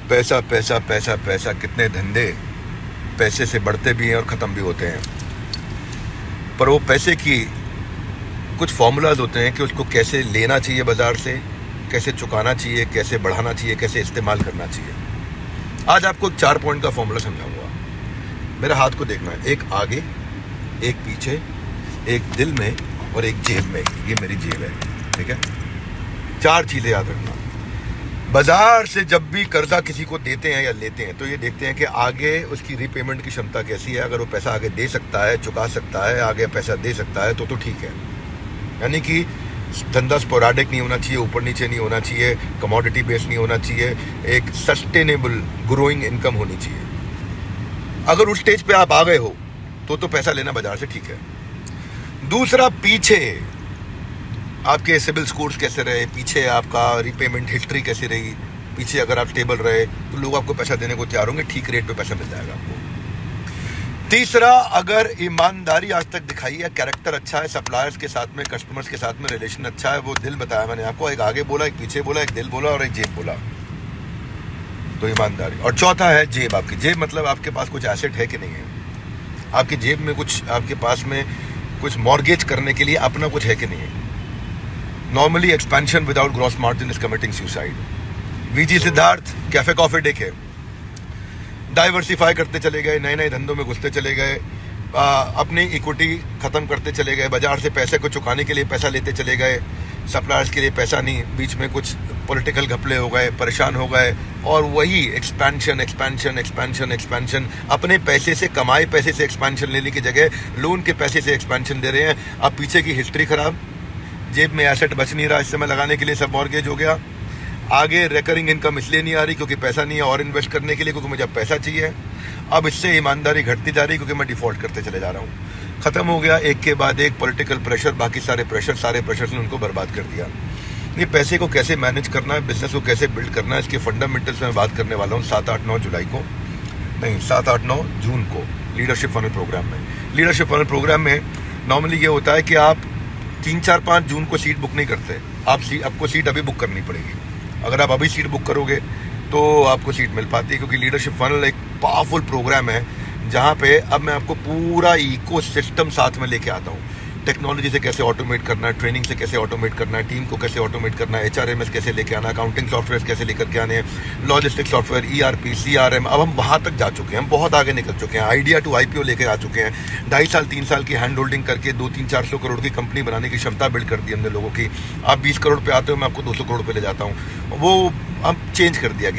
पैसा पैसा पैसा पैसा, कितने धंधे पैसे से बढ़ते भी हैं और ख़त्म भी होते हैं। पर वो पैसे की कुछ फॉर्मूलाज होते हैं कि उसको कैसे लेना चाहिए बाज़ार से, कैसे चुकाना चाहिए, कैसे बढ़ाना चाहिए, कैसे इस्तेमाल करना चाहिए। आज आपको 4 पॉइंट का फॉर्मूला समझाऊंगा। मेरे हाथ को देखना है, एक आगे, एक पीछे, एक दिल में और एक जेब में। ये मेरी जेब है, ठीक है। 4 चीज़ें याद रखना। बाजार से जब भी कर्जा किसी को देते हैं या लेते हैं तो ये देखते हैं कि आगे उसकी रीपेमेंट की क्षमता कैसी है। अगर वो पैसा आगे दे सकता है, चुका सकता है, आगे पैसा दे सकता है तो ठीक है। यानी कि धंधा स्पोराडिक नहीं होना चाहिए, ऊपर नीचे नहीं होना चाहिए, कमोडिटी बेस्ड नहीं होना चाहिए, एक सस्टेनेबल ग्रोइंग इनकम होनी चाहिए। अगर उस स्टेज पे आप आ गए हो तो पैसा लेना बाजार से ठीक है। दूसरा, पीछे आपके सिबिल स्कोर्स कैसे रहे, पीछे आपका रीपेमेंट हिस्ट्री कैसी रही, पीछे अगर आप स्टेबल रहे तो लोग आपको पैसा देने को तैयार होंगे, ठीक रेट पे पैसा मिल जाएगा आपको। तीसरा, अगर ईमानदारी आज तक दिखाई है, कैरेक्टर अच्छा है, सप्लायर्स के साथ में, कस्टमर्स के साथ में रिलेशन अच्छा है, वो दिल बताया मैंने आपको, एक आगे बोला, एक पीछे बोला, एक दिल बोला और एक जेब बोला, तो ईमानदारी। और चौथा है जेब। आपकी जेब मतलब आपके पास कुछ एसेट है कि नहीं है, आपकी जेब में कुछ, आपके पास में कुछ मॉर्गेज करने के लिए अपना कुछ है कि नहीं है। Normally expansion without gross margin is committing suicide. VG Siddhartha Cafe Coffee Day है, डाइवर्सिफाई करते चले गए, नए नए धंधों में घुसते चले गए, अपनी इक्विटी खत्म करते चले गए, बाजार से पैसे को चुकाने के लिए पैसा लेते चले गए, सप्लायर्स के लिए पैसा नहीं, बीच में कुछ पॉलिटिकल घपले हो गए, परेशान हो गए, और वही एक्सपेंशन एक्सपेंशन एक्सपेंशन एक्सपेंशन, अपने पैसे से, कमाए पैसे से एक्सपेंशन लेने की जगह लोन के पैसे से एक्सपेंशन दे रहे हैं। अब पीछे की हिस्ट्री खराब, जेब में एसेट बच नहीं रहा इस समय लगाने के लिए, सब मॉर्गेज हो गया, आगे रिकरिंग इनकम इसलिए नहीं आ रही क्योंकि पैसा नहीं है और इन्वेस्ट करने के लिए, क्योंकि मुझे अब पैसा चाहिए। अब इससे ईमानदारी घटती जा रही क्योंकि मैं डिफॉल्ट करते चले जा रहा हूँ। खत्म हो गया एक के बाद एक पॉलिटिकल प्रेशर, बाकी सारे प्रेशर ने उनको बर्बाद कर दिया। ये पैसे को कैसे मैनेज करना है, बिजनेस को कैसे बिल्ड करना है, इसके फंडामेंटल्स में बात करने वाला हूँ 7, 8, 9 जुलाई को, नहीं 7, 8, 9 जून को लीडरशिप फनल प्रोग्राम में। लीडरशिप फनल प्रोग्राम में नॉर्मली ये होता है कि आप 3, 4, 5 जून को सीट बुक नहीं करते, आपको सीट अभी बुक करनी पड़ेगी। अगर आप अभी सीट बुक करोगे तो आपको सीट मिल पाती है, क्योंकि लीडरशिप फनल एक पावरफुल प्रोग्राम है जहाँ पे अब मैं आपको पूरा इकोसिस्टम साथ में लेके आता हूँ। टेक्नोलॉजी से कैसे ऑटोमेट करना है, ट्रेनिंग से कैसे ऑटोमेट करना है, टीम को कैसे ऑटोमेट करना है, HRMS कैसे लेके आना, अकाउंटिंग सॉफ्टवेयर कैसे लेकर के आने हैं, लॉजिस्टिक सॉफ्टवेयर, ERP, CRM, अब हम वहाँ तक जा चुके हैं, हम बहुत आगे निकल चुके हैं, आइडिया टू IPO लेके आ चुके हैं। 2.5 साल 3 साल की हैंड होल्डिंग करके 200-300-400 करोड़ की कंपनी बनाने की क्षमता बिल्ड कर दी हमने लोगों की। आप 20 करोड़ पे आते हो, मैं आपको 200 करोड़ पे ले जाता हूँ, वो हम चेंज कर दिया गेम।